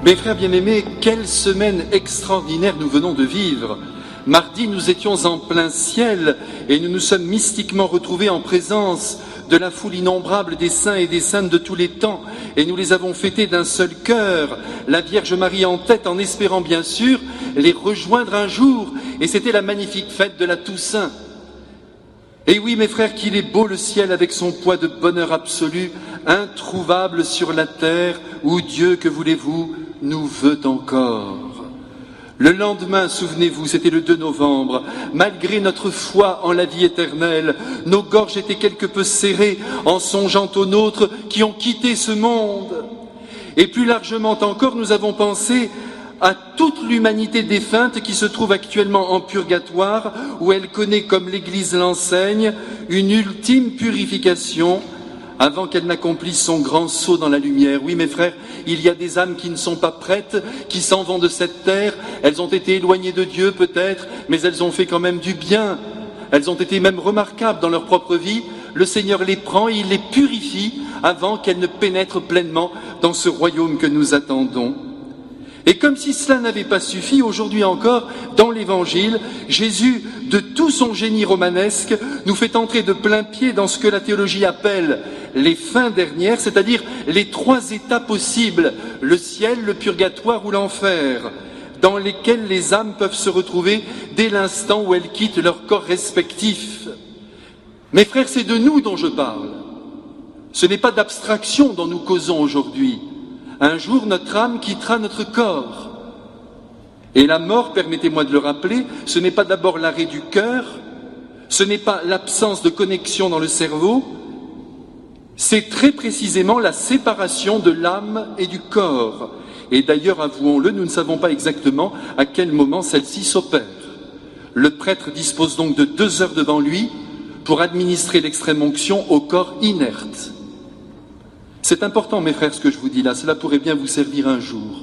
Mes frères bien-aimés, quelle semaine extraordinaire nous venons de vivre. Mardi, nous étions en plein ciel et nous nous sommes mystiquement retrouvés en présence de la foule innombrable des saints et des saintes de tous les temps, et nous les avons fêtés d'un seul cœur, la Vierge Marie en tête, en espérant bien sûr les rejoindre un jour, et c'était la magnifique fête de la Toussaint. Et oui, mes frères, qu'il est beau le ciel avec son poids de bonheur absolu, introuvable sur la terre, où Dieu, que voulez-vous, nous veut encore. Le lendemain, souvenez-vous, c'était le 2 novembre, malgré notre foi en la vie éternelle, nos gorges étaient quelque peu serrées en songeant aux nôtres qui ont quitté ce monde. Et plus largement encore, nous avons pensé à toute l'humanité défunte qui se trouve actuellement en purgatoire, où elle connaît, comme l'Église l'enseigne, une ultime purification avant qu'elle n'accomplisse son grand saut dans la lumière. Oui, mes frères, il y a des âmes qui ne sont pas prêtes, qui s'en vont de cette terre. Elles ont été éloignées de Dieu peut-être, mais elles ont fait quand même du bien. Elles ont été même remarquables dans leur propre vie. Le Seigneur les prend et il les purifie avant qu'elles ne pénètrent pleinement dans ce royaume que nous attendons. Et comme si cela n'avait pas suffi, aujourd'hui encore, dans l'Évangile, Jésus, de tout son génie romanesque, nous fait entrer de plein pied dans ce que la théologie appelle les fins dernières, c'est-à-dire les 3 états possibles, le ciel, le purgatoire ou l'enfer, dans lesquels les âmes peuvent se retrouver dès l'instant où elles quittent leur corps respectif. Mes frères, c'est de nous dont je parle. Ce n'est pas d'abstraction dont nous causons aujourd'hui. Un jour, notre âme quittera notre corps. Et la mort, permettez-moi de le rappeler, ce n'est pas d'abord l'arrêt du cœur, ce n'est pas l'absence de connexion dans le cerveau, c'est très précisément la séparation de l'âme et du corps. Et d'ailleurs, avouons-le, nous ne savons pas exactement à quel moment celle-ci s'opère. Le prêtre dispose donc de 2 heures devant lui pour administrer l'extrême-onction au corps inerte. C'est important, mes frères, ce que je vous dis là, cela pourrait bien vous servir un jour.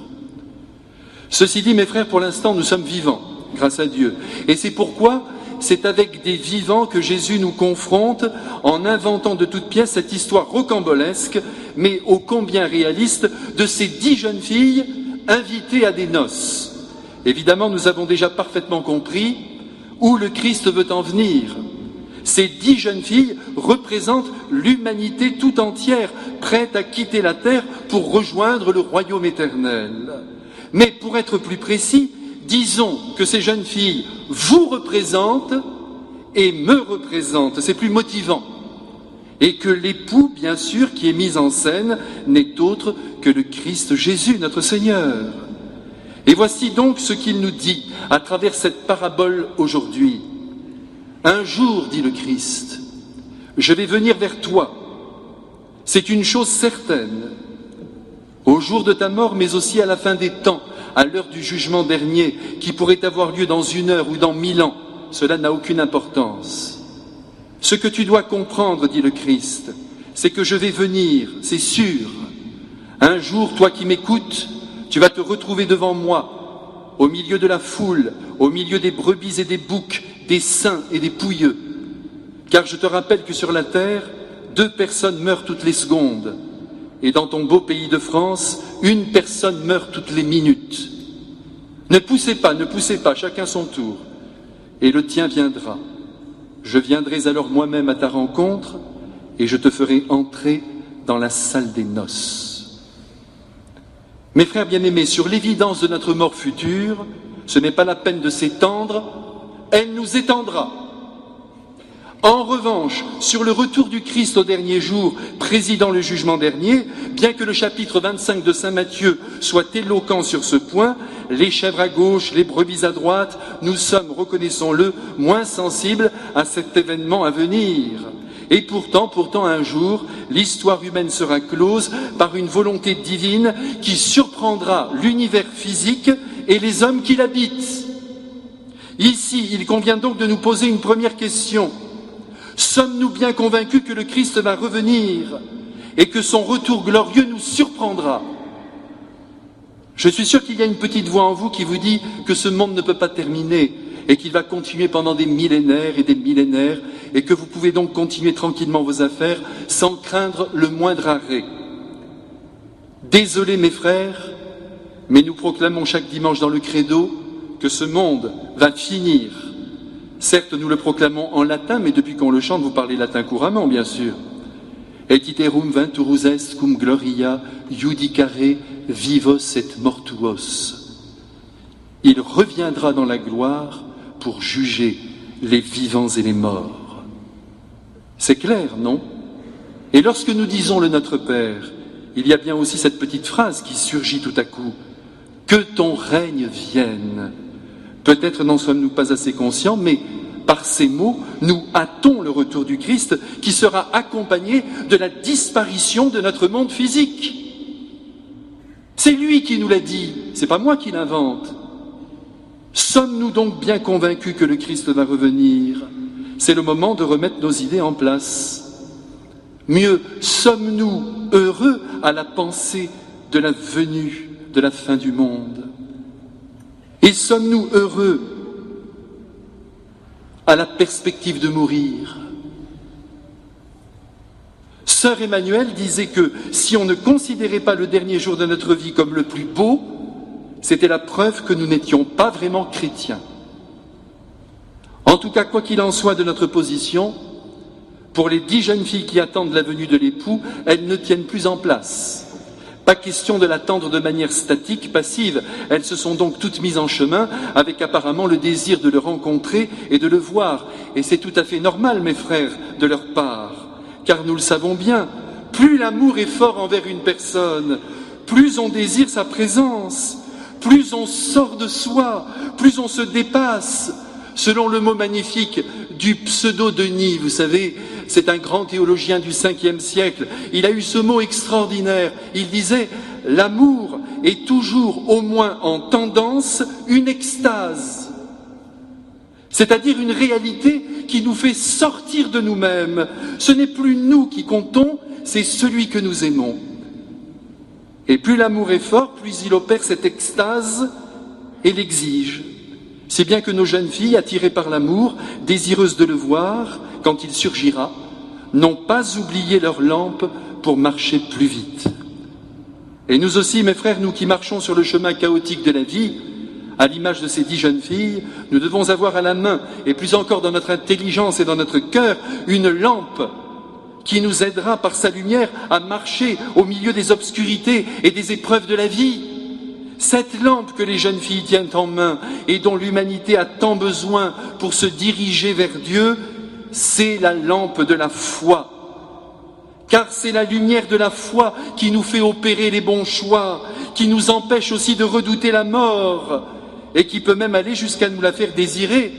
Ceci dit, mes frères, pour l'instant, nous sommes vivants, grâce à Dieu. Et c'est pourquoi c'est avec des vivants que Jésus nous confronte en inventant de toutes pièces cette histoire rocambolesque, mais ô combien réaliste, de ces 10 jeunes filles invitées à des noces. Évidemment, nous avons déjà parfaitement compris où le Christ veut en venir. Ces 10 jeunes filles représentent l'humanité tout entière, prête à quitter la terre pour rejoindre le royaume éternel. Mais pour être plus précis, disons que ces jeunes filles vous représentent et me représentent, c'est plus motivant. Et que l'époux, bien sûr, qui est mis en scène, n'est autre que le Christ Jésus, notre Seigneur. Et voici donc ce qu'il nous dit à travers cette parabole aujourd'hui. Un jour, dit le Christ, je vais venir vers toi. C'est une chose certaine. Au jour de ta mort, mais aussi à la fin des temps, à l'heure du jugement dernier, qui pourrait avoir lieu dans 1 heure ou dans 1000 ans, cela n'a aucune importance. Ce que tu dois comprendre, dit le Christ, c'est que je vais venir, c'est sûr. Un jour, toi qui m'écoutes, tu vas te retrouver devant moi, au milieu de la foule, au milieu des brebis et des boucs, des saints et des pouilleux. Car je te rappelle que sur la terre, 2 personnes meurent toutes les secondes. Et dans ton beau pays de France, 1 personne meurt toutes les minutes. Ne poussez pas, chacun son tour. Et le tien viendra. Je viendrai alors moi-même à ta rencontre et je te ferai entrer dans la salle des noces. Mes frères bien-aimés, sur l'évidence de notre mort future, ce n'est pas la peine de s'étendre, elle nous étendra. En revanche, sur le retour du Christ au dernier jour, présidant le jugement dernier, bien que le chapitre 25 de saint Matthieu soit éloquent sur ce point, les chèvres à gauche, les brebis à droite, nous sommes, reconnaissons-le, moins sensibles à cet événement à venir. Et pourtant, un jour, l'histoire humaine sera close par une volonté divine qui surprendra l'univers physique et les hommes qui l'habitent. Ici, il convient donc de nous poser une première question. Sommes-nous bien convaincus que le Christ va revenir et que son retour glorieux nous surprendra? Je suis sûr qu'il y a une petite voix en vous qui vous dit que ce monde ne peut pas terminer et qu'il va continuer pendant des millénaires et des millénaires et que vous pouvez donc continuer tranquillement vos affaires sans craindre le moindre arrêt. Désolé mes frères, Mais nous proclamons chaque dimanche dans le credo que ce monde va finir. Certes, nous le proclamons en latin, mais depuis qu'on le chante, vous parlez latin couramment, bien sûr. Et iterum venturus est cum gloria judicare vivos et mortuos. Il reviendra dans la gloire pour juger les vivants et les morts. C'est clair, non? Et lorsque nous disons le Notre Père, il y a bien aussi cette petite phrase qui surgit tout à coup. Que ton règne vienne. Peut-être n'en sommes-nous pas assez conscients, mais par ces mots, nous hâtons le retour du Christ qui sera accompagné de la disparition de notre monde physique. C'est lui qui nous l'a dit, c'est pas moi qui l'invente. Sommes-nous donc bien convaincus que le Christ va revenir? C'est le moment de remettre nos idées en place. Mieux, sommes-nous heureux à la pensée de la venue de la fin du monde? Et sommes-nous heureux à la perspective de mourir? Sœur Emmanuelle disait que si on ne considérait pas le dernier jour de notre vie comme le plus beau, c'était la preuve que nous n'étions pas vraiment chrétiens. En tout cas, quoi qu'il en soit de notre position, pour les 10 jeunes filles qui attendent la venue de l'époux, elles ne tiennent plus en place. Pas question de l'attendre de manière statique, passive. Elles se sont donc toutes mises en chemin avec apparemment le désir de le rencontrer et de le voir. Et c'est tout à fait normal, mes frères, de leur part. Car nous le savons bien, plus l'amour est fort envers une personne, plus on désire sa présence, plus on sort de soi, plus on se dépasse. Selon le mot magnifique du pseudo-Denis, vous savez, c'est un grand théologien du 5e siècle, il a eu ce mot extraordinaire, il disait « L'amour est toujours au moins en tendance une extase », c'est-à-dire une réalité qui nous fait sortir de nous-mêmes. Ce n'est plus nous qui comptons, c'est celui que nous aimons. Et plus l'amour est fort, plus il opère cette extase et l'exige. Si bien que nos jeunes filles, attirées par l'amour, désireuses de le voir, quand il surgira, n'ont pas oublié leur lampe pour marcher plus vite. Et nous aussi, mes frères, nous qui marchons sur le chemin chaotique de la vie, à l'image de ces 10 jeunes filles, nous devons avoir à la main, et plus encore dans notre intelligence et dans notre cœur, une lampe qui nous aidera par sa lumière à marcher au milieu des obscurités et des épreuves de la vie. Cette lampe que les jeunes filles tiennent en main et dont l'humanité a tant besoin pour se diriger vers Dieu, c'est la lampe de la foi. Car c'est la lumière de la foi qui nous fait opérer les bons choix, qui nous empêche aussi de redouter la mort et qui peut même aller jusqu'à nous la faire désirer.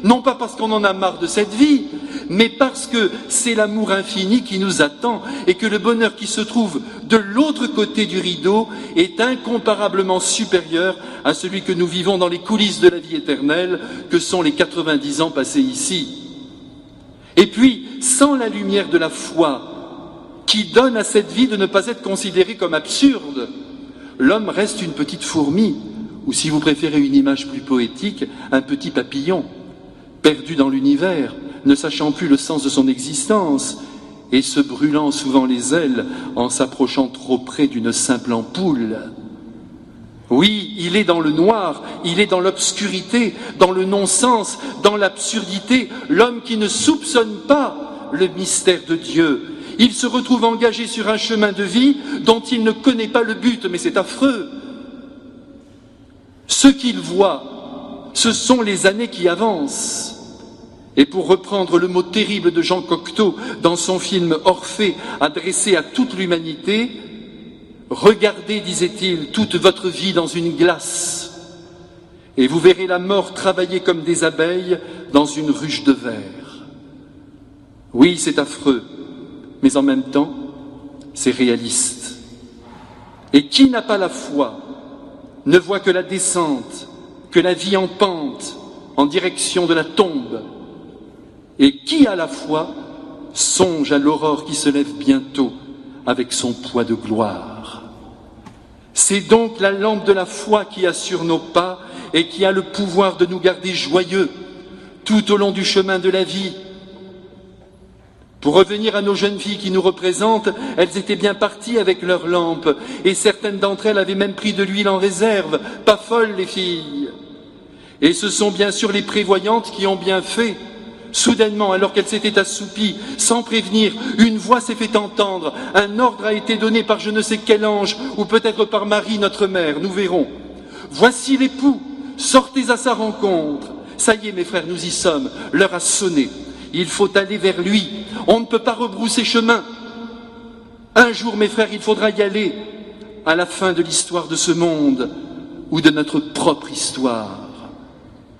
Non pas parce qu'on en a marre de cette vie, mais parce que c'est l'amour infini qui nous attend et que le bonheur qui se trouve de l'autre côté du rideau est incomparablement supérieur à celui que nous vivons dans les coulisses de la vie éternelle, que sont les 90 ans passés ici. Et puis, sans la lumière de la foi, qui donne à cette vie de ne pas être considérée comme absurde, l'homme reste une petite fourmi, ou si vous préférez une image plus poétique, un petit papillon, perdu dans l'univers, ne sachant plus le sens de son existence, et se brûlant souvent les ailes en s'approchant trop près d'une simple ampoule. Oui, il est dans le noir, il est dans l'obscurité, dans le non-sens, dans l'absurdité, l'homme qui ne soupçonne pas le mystère de Dieu. Il se retrouve engagé sur un chemin de vie dont il ne connaît pas le but, mais c'est affreux. Ce qu'il voit, ce sont les années qui avancent. Et pour reprendre le mot terrible de Jean Cocteau dans son film Orphée, adressé à toute l'humanité, regardez, disait-il, toute votre vie dans une glace, et vous verrez la mort travailler comme des abeilles dans une ruche de verre. Oui, c'est affreux, mais en même temps, c'est réaliste. Et qui n'a pas la foi ne voit que la descente, que la vie en pente, en direction de la tombe. Et qui a la foi songe à l'aurore qui se lève bientôt avec son poids de gloire. C'est donc la lampe de la foi qui assure nos pas et qui a le pouvoir de nous garder joyeux tout au long du chemin de la vie. Pour revenir à nos jeunes filles qui nous représentent, elles étaient bien parties avec leurs lampes, et certaines d'entre elles avaient même pris de l'huile en réserve. Pas folles, les filles. Et ce sont bien sûr les prévoyantes qui ont bien fait. Soudainement, alors qu'elles s'étaient assoupies, sans prévenir, une voix s'est fait entendre. Un ordre a été donné par je ne sais quel ange, ou peut-être par Marie, notre mère, nous verrons. Voici l'époux, sortez à sa rencontre. Ça y est, mes frères, nous y sommes. L'heure a sonné. Il faut aller vers lui. On ne peut pas rebrousser chemin. Un jour, mes frères, il faudra y aller à la fin de l'histoire de ce monde ou de notre propre histoire.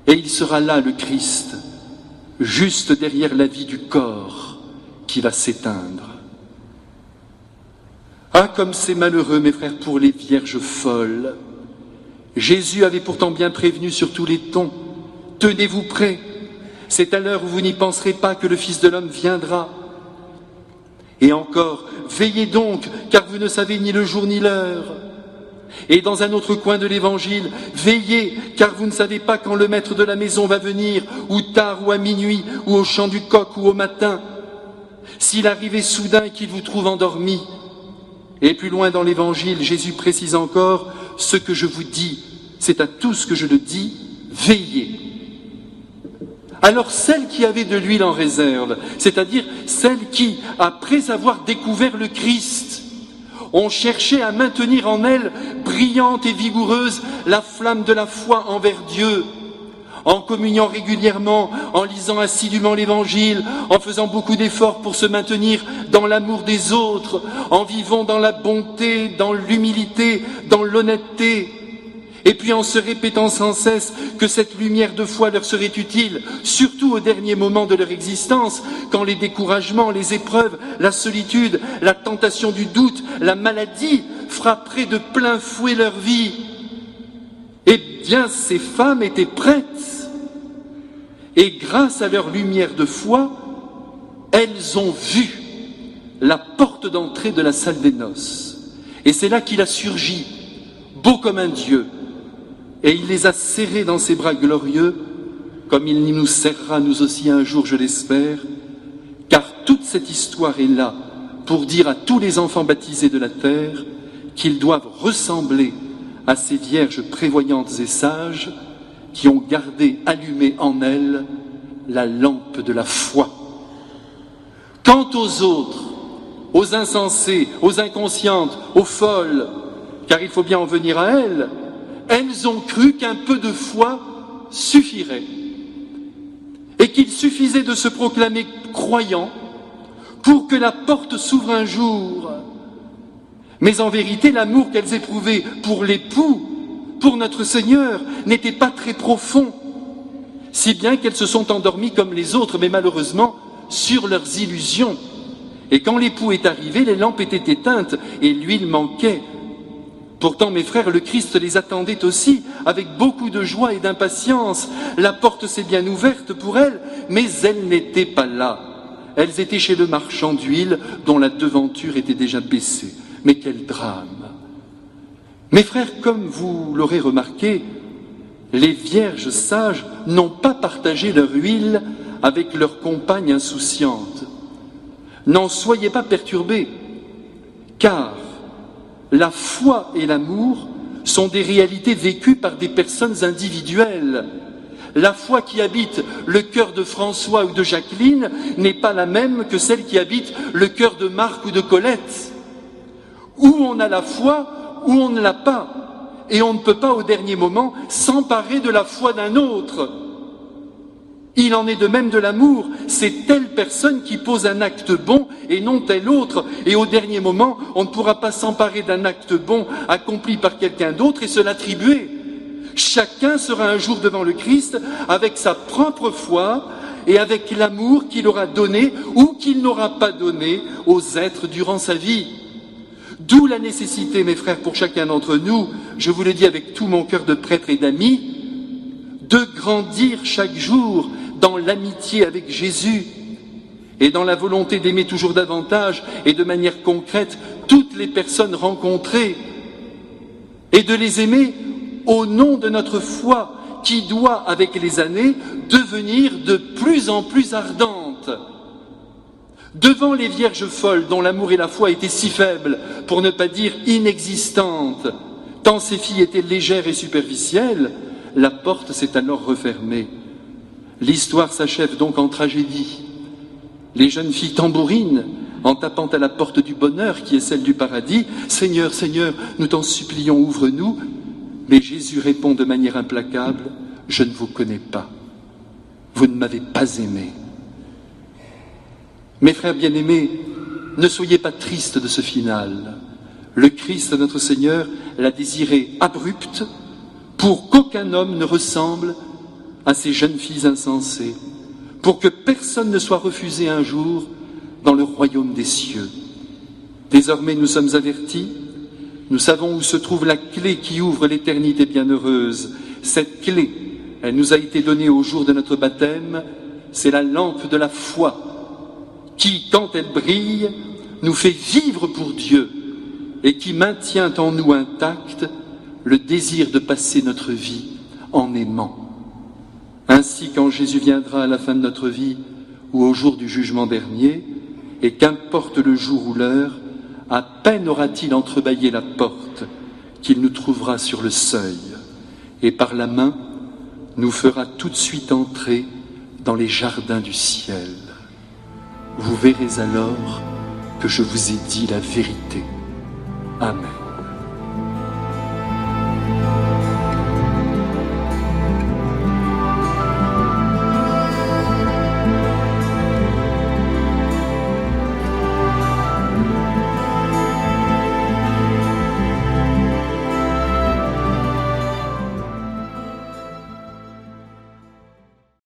Et il sera là, le Christ, juste derrière la vie du corps qui va s'éteindre. Ah, comme c'est malheureux, mes frères, pour les vierges folles. Jésus avait pourtant bien prévenu sur tous les tons. Tenez-vous prêts. C'est à l'heure où vous n'y penserez pas que le Fils de l'homme viendra. Et encore, veillez donc, car vous ne savez ni le jour ni l'heure. Et dans un autre coin de l'Évangile, veillez, car vous ne savez pas quand le maître de la maison va venir, ou tard, ou à minuit, ou au chant du coq, ou au matin. S'il arrivait soudain et qu'il vous trouve endormi. Et plus loin dans l'Évangile, Jésus précise encore, ce que je vous dis, c'est à tous que je le dis, veillez. Alors celle qui avait de l'huile en réserve, c'est-à-dire celle qui, après avoir découvert le Christ, ont cherché à maintenir en elle, brillante et vigoureuse, la flamme de la foi envers Dieu, en communiant régulièrement, en lisant assidûment l'Évangile, en faisant beaucoup d'efforts pour se maintenir dans l'amour des autres, en vivant dans la bonté, dans l'humilité, dans l'honnêteté, et puis en se répétant sans cesse que cette lumière de foi leur serait utile, surtout au dernier moment de leur existence, quand les découragements, les épreuves, la solitude, la tentation du doute, la maladie frapperaient de plein fouet leur vie. Eh bien, ces femmes étaient prêtes. Et grâce à leur lumière de foi, elles ont vu la porte d'entrée de la salle des noces. Et c'est là qu'il a surgi, beau comme un Dieu. Et il les a serrés dans ses bras glorieux, comme il nous serrera nous aussi un jour, je l'espère, car toute cette histoire est là pour dire à tous les enfants baptisés de la terre qu'ils doivent ressembler à ces vierges prévoyantes et sages qui ont gardé allumée en elles la lampe de la foi. Quant aux autres, aux insensés, aux inconscientes, aux folles, car il faut bien en venir à elles, elles ont cru qu'un peu de foi suffirait et qu'il suffisait de se proclamer croyant pour que la porte s'ouvre un jour. Mais en vérité, l'amour qu'elles éprouvaient pour l'époux, pour notre Seigneur, n'était pas très profond, si bien qu'elles se sont endormies comme les autres, mais malheureusement sur leurs illusions. Et quand l'époux est arrivé, les lampes étaient éteintes et l'huile manquait. Pourtant, mes frères, le Christ les attendait aussi, avec beaucoup de joie et d'impatience. La porte s'est bien ouverte pour elles, mais elles n'étaient pas là. Elles étaient chez le marchand d'huile, dont la devanture était déjà baissée. Mais quel drame! Mes frères, comme vous l'aurez remarqué, les vierges sages n'ont pas partagé leur huile avec leurs compagnes insouciantes. N'en soyez pas perturbés, car la foi et l'amour sont des réalités vécues par des personnes individuelles. La foi qui habite le cœur de François ou de Jacqueline n'est pas la même que celle qui habite le cœur de Marc ou de Colette. Ou on a la foi, ou on ne l'a pas. Et on ne peut pas au dernier moment s'emparer de la foi d'un autre. Il en est de même de l'amour, c'est telle personne qui pose un acte bon et non telle autre, et au dernier moment, on ne pourra pas s'emparer d'un acte bon accompli par quelqu'un d'autre et se l'attribuer. Chacun sera un jour devant le Christ avec sa propre foi et avec l'amour qu'il aura donné ou qu'il n'aura pas donné aux êtres durant sa vie. D'où la nécessité, mes frères, pour chacun d'entre nous, je vous le dis avec tout mon cœur de prêtre et d'ami, de grandir chaque jour dans l'amitié avec Jésus et dans la volonté d'aimer toujours davantage et de manière concrète toutes les personnes rencontrées et de les aimer au nom de notre foi qui doit, avec les années, devenir de plus en plus ardente. Devant les vierges folles dont l'amour et la foi étaient si faibles, pour ne pas dire inexistantes, tant ces filles étaient légères et superficielles, la porte s'est alors refermée. L'histoire s'achève donc en tragédie. Les jeunes filles tambourinent en tapant à la porte du bonheur qui est celle du paradis. « Seigneur, Seigneur, nous t'en supplions, ouvre-nous » Mais Jésus répond de manière implacable, « Je ne vous connais pas. Vous ne m'avez pas aimé. » Mes frères bien-aimés, ne soyez pas tristes de ce final. Le Christ, notre Seigneur, l'a désiré abrupte pour qu'aucun homme ne ressemble à ces jeunes filles insensées, pour que personne ne soit refusé un jour dans le royaume des cieux. Désormais, nous sommes avertis, nous savons où se trouve la clé qui ouvre l'éternité bienheureuse. Cette clé, elle nous a été donnée au jour de notre baptême, c'est la lampe de la foi qui, quand elle brille, nous fait vivre pour Dieu et qui maintient en nous intact le désir de passer notre vie en aimant. Ainsi, quand Jésus viendra à la fin de notre vie ou au jour du jugement dernier, et qu'importe le jour ou l'heure, à peine aura-t-il entrebâillé la porte qu'il nous trouvera sur le seuil, et par la main nous fera tout de suite entrer dans les jardins du ciel. Vous verrez alors que je vous ai dit la vérité. Amen.